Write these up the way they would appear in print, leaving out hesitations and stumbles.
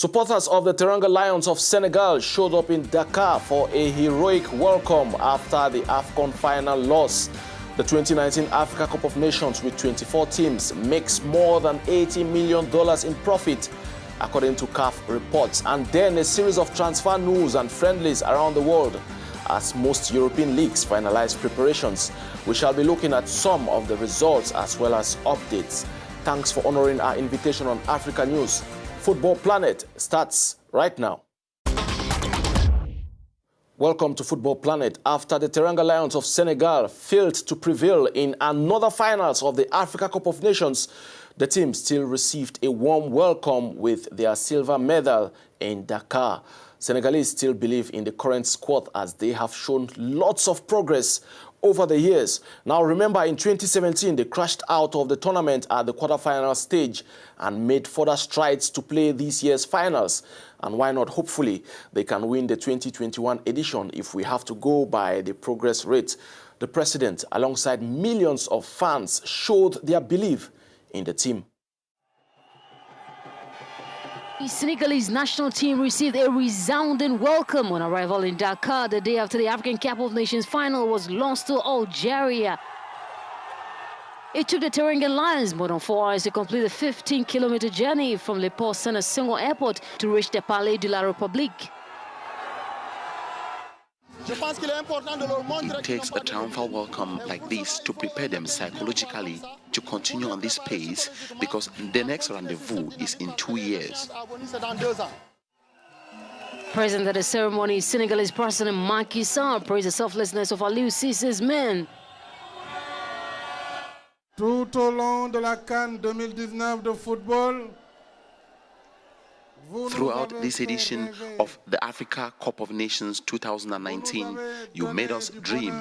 Supporters of the Teranga Lions of Senegal showed up in Dakar for a heroic welcome after the AFCON final loss. The 2019 Africa Cup of Nations with 24 teams makes more than $80 million in profit, according to CAF reports. And then a series of transfer news and friendlies around the world as most European leagues finalize preparations. We shall be looking at some of the results as well as updates. Thanks for honoring our invitation on Africa News. Football Planet starts right now. Welcome to Football Planet. After the Teranga Lions of Senegal failed to prevail in another finals of the Africa Cup of Nations, the team still received a warm welcome with their silver medal in Dakar. Senegalese still believe in the current squad as they have shown lots of progress over the years. Now remember, in 2017, they crashed out of the tournament at the quarterfinal stage and made further strides to play this year's finals. And why not, hopefully, they can win the 2021 edition if we have to go by the progress rate. The president, alongside millions of fans, showed their belief in the team. The Senegalese national team received a resounding welcome on arrival in Dakar the day after the African Cup of Nations final was lost to Algeria. It took the Teranga Lions more than 4 hours to complete the 15-kilometer journey from Le Port Saint-Senghor Airport to reach the Palais de la République. It takes a triumphal welcome like this to prepare them psychologically to continue on this pace, because the next rendezvous is in 2 years. Present at the ceremony, Senegalese President Macky Sall praised the selflessness of Aliou Cissé's men. Tout au long de la CAN 2019 de football, throughout this edition of the Africa Cup of Nations 2019, you made us dream,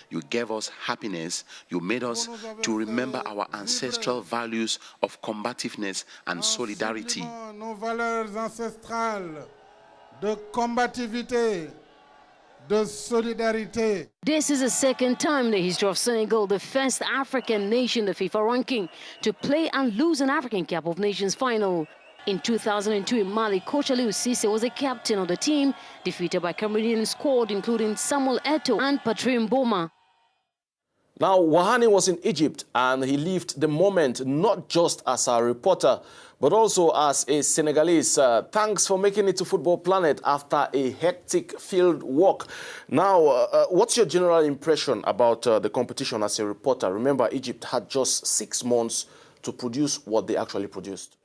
you gave us happiness, you made us to remember our ancestral values of combativeness and solidarity. Nos valeurs ancestrales de combativité, de solidarité. This is the second time in the history of Senegal, the first African nation, the FIFA ranking, to play and lose an African Cup of Nations final. In 2002 in Mali, coach Aliou Cissé was the captain of the team, defeated by Cameroonian squad including Samuel Eto'o and Patrice Mboma. Now, Wahani was in Egypt and he lived the moment not just as a reporter, but also as a Senegalese. Thanks for making it to Football Planet after a hectic field work. Now, what's your general impression about the competition as a reporter? Remember, Egypt had just 6 months to produce what they actually produced.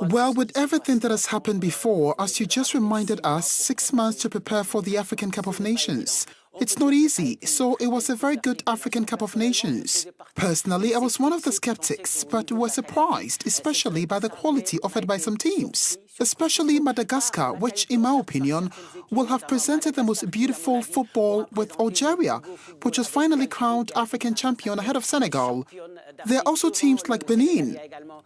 Well, with everything that has happened before, as you just reminded us, 6 months to prepare for the African Cup of Nations. It's not easy, so it was a very good African Cup of Nations. Personally, I was one of the skeptics, but was surprised, especially by the quality offered by some teams, especially Madagascar, which, in my opinion, will have presented the most beautiful football with Algeria, which was finally crowned African champion ahead of Senegal. There are also teams like Benin.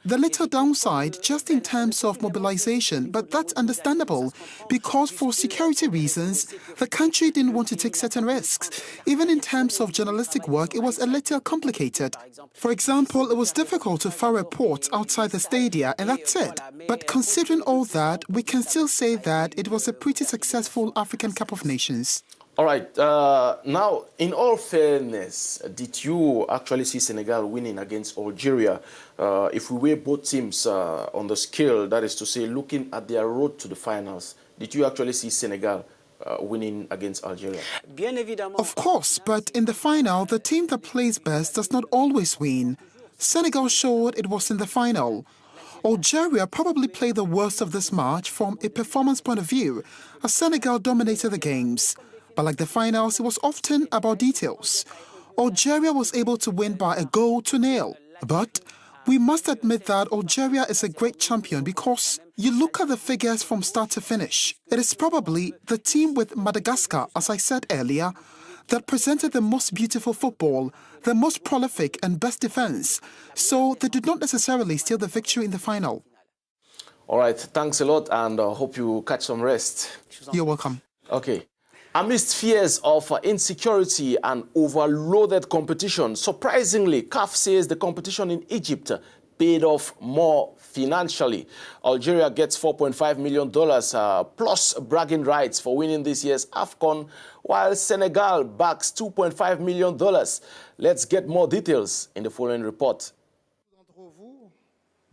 The little downside just in terms of mobilization, but that's understandable because for security reasons, the country didn't want to take certain risks. Even in terms of journalistic work, it was a little complicated. For example, it was difficult to fire reports outside the stadia, and that's it. But considering all that, we can still say that it was a pretty successful African Cup of Nations. All right. Now, in all fairness, did you actually see Senegal winning against Algeria? If we weigh both teams on the scale, that is to say, looking at their road to the finals, did you actually see Senegal winning against Algeria? Of course, but in the final, the team that plays best does not always win. Senegal showed it was in the final. Algeria probably played the worst of this match from a performance point of view, as Senegal dominated the games. But like the finals, it was often about details. Algeria was able to win by a goal to nil. But we must admit that Algeria is a great champion because you look at the figures from start to finish. It is probably the team with Madagascar, as I said earlier, that presented the most beautiful football, the most prolific and best defense. So they did not necessarily steal the victory in the final. All right. Thanks a lot, and hope you catch some rest. You're welcome. Okay. Amidst fears of insecurity and overloaded competition, surprisingly, CAF says the competition in Egypt paid off more financially. Algeria gets $4.5 million plus bragging rights for winning this year's AFCON, while Senegal backs $2.5 million. Let's get more details in the following report.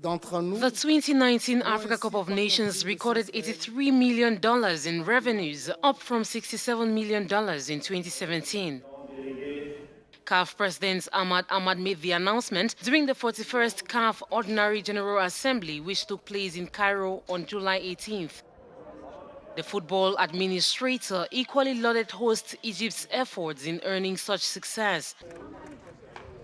The 2019 Africa Cup of Nations recorded $83 million in revenues, up from $67 million in 2017. CAF President Ahmad Ahmad made the announcement during the 41st CAF Ordinary General Assembly, which took place in Cairo on July 18th. The football administrator equally lauded host Egypt's efforts in earning such success.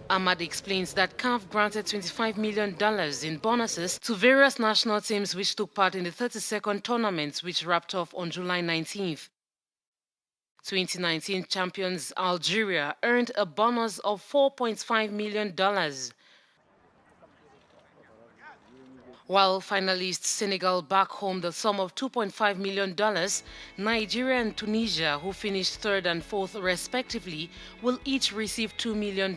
Ahmad explains that CAF granted $25 million in bonuses to various national teams which took part in the 32nd tournament, which wrapped up on July 19th. 2019 champions Algeria earned a bonus of $4.5 million. While finalists Senegal back home the sum of $2.5 million, Nigeria and Tunisia, who finished third and fourth respectively, will each receive $2 million.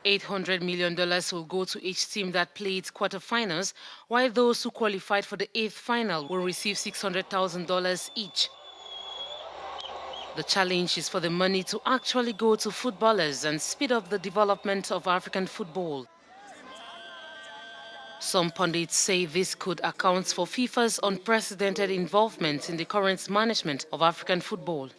$800 million will go to each team that played quarterfinals, while those who qualified for the 8th final will receive $600,000 each. The challenge is for the money to actually go to footballers and speed up the development of African football. Some pundits say this could account for FIFA's unprecedented involvement in the current management of African football.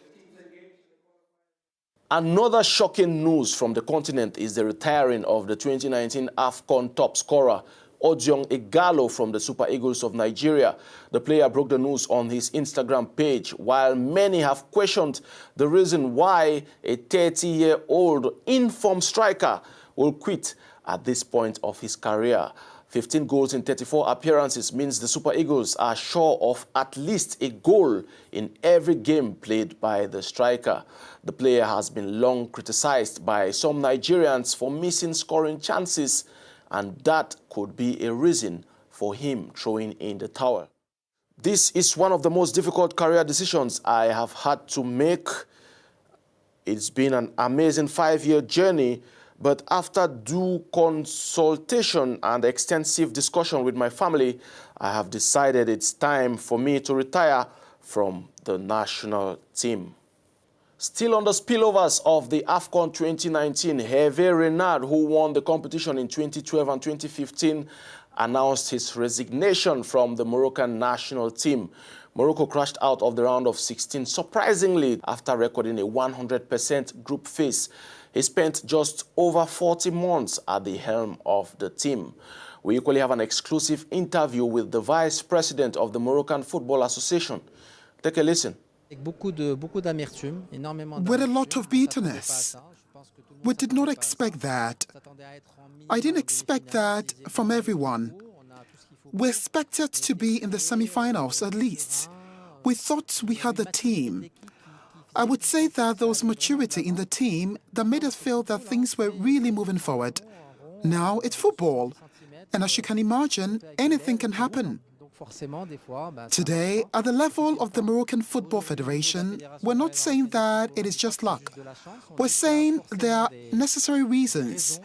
Another shocking news from the continent is the retiring of the 2019 AFCON top scorer, Odion Ighalo from the Super Eagles of Nigeria. The player broke the news on his Instagram page, while many have questioned the reason why a 30-year-old informed striker will quit at this point of his career. 15 goals in 34 appearances means the Super Eagles are sure of at least a goal in every game played by the striker. The player has been long criticized by some Nigerians for missing scoring chances, and that could be a reason for him throwing in the towel. This is one of the most difficult career decisions I have had to make. It's been an amazing 5-year journey, but after due consultation and extensive discussion with my family, I have decided it's time for me to retire from the national team. Still on the spillovers of the AFCON 2019, Hervé Renard, who won the competition in 2012 and 2015, announced his resignation from the Moroccan national team. Morocco crashed out of the round of 16, surprisingly, after recording a 100% group phase. He spent just over 40 months at the helm of the team. We equally have an exclusive interview with the vice president of the Moroccan Football Association. Take a listen. With a lot of bitterness. We did not expect that. I didn't expect that from everyone. We expected to be in the semi-finals at least. We thought we had the team. I would say that there was maturity in the team that made us feel that things were really moving forward. Now it's football, and as you can imagine, anything can happen. Today, at the level of the Moroccan Football Federation, we're not saying that it is just luck. We're saying there are necessary reasons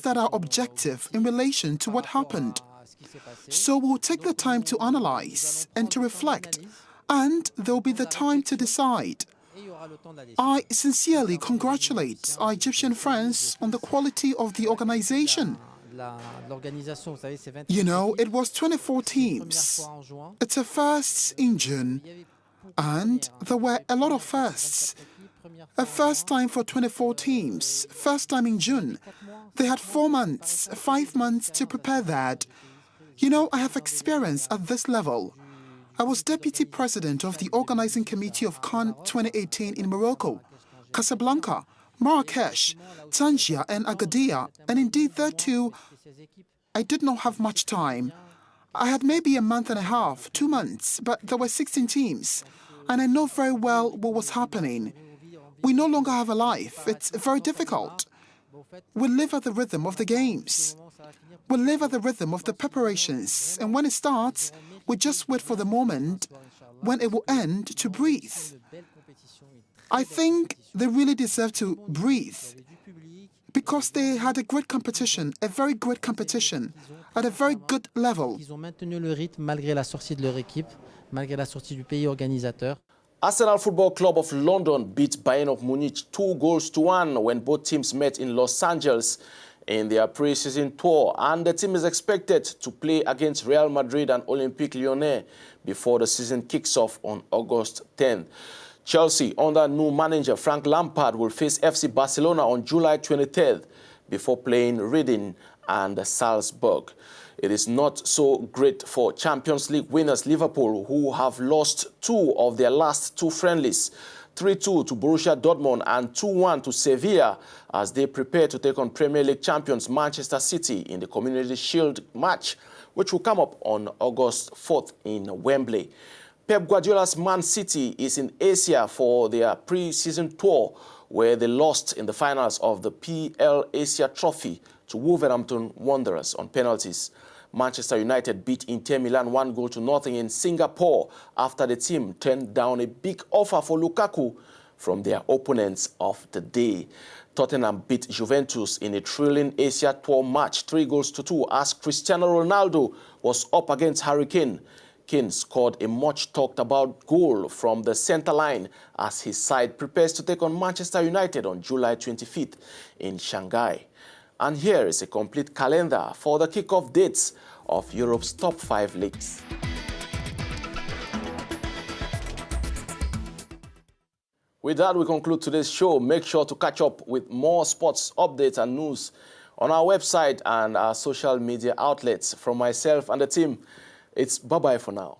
that are objective in relation to what happened. So we'll take the time to analyze and to reflect, and there will be the time to decide. I sincerely congratulate our Egyptian friends on the quality of the organization. You know, it was 24 teams. It's a first in June, and there were a lot of firsts. A first time for 24 teams, first time in June. They had 4 months, 5 months to prepare that. You know, I have experience at this level. I was deputy president of the organizing committee of CAN 2018 in Morocco, Casablanca, Marrakesh, Tangier and Agadir, and indeed there too, I did not have much time. I had maybe a month and a half, 2 months, but there were 16 teams, and I know very well what was happening. We no longer have a life. It's very difficult. We live at the rhythm of the games. We live at the rhythm of the preparations, and when it starts, we just wait for the moment when it will end to breathe. I think they really deserve to breathe. Because they had a great competition, a very great competition, at a very good level. Ils ont maintenu le rythme malgré la sortie de leur équipe, malgré la sortie du pays organisateur. Arsenal Football Club of London beat Bayern of Munich 2-1 when both teams met in Los Angeles in their pre-season tour, and the team is expected to play against Real Madrid and Olympique Lyonnais before the season kicks off on August 10th. Chelsea, under new manager Frank Lampard, will face FC Barcelona on July 23rd before playing Reading and Salzburg. It is not so great for Champions League winners Liverpool, who have lost 2 of their last 2 friendlies, 3-2 to Borussia Dortmund and 2-1 to Sevilla, as they prepare to take on Premier League champions Manchester City in the Community Shield match, which will come up on August 4th in Wembley. Pep Guardiola's Man City is in Asia for their pre-season tour, where they lost in the finals of the PL Asia Trophy to Wolverhampton Wanderers on penalties. Manchester United beat Inter Milan 1-0 in Singapore after the team turned down a big offer for Lukaku from their opponents of the day. Tottenham beat Juventus in a thrilling Asia Tour match 3-2 as Cristiano Ronaldo was up against Harry Kane. Kane scored a much-talked-about goal from the center line as his side prepares to take on Manchester United on July 25th in Shanghai. And here is a complete calendar for the kickoff dates of Europe's top 5 leagues. With that, we conclude today's show. Make sure to catch up with more sports updates and news on our website and our social media outlets. From myself and the team, it's bye-bye for now.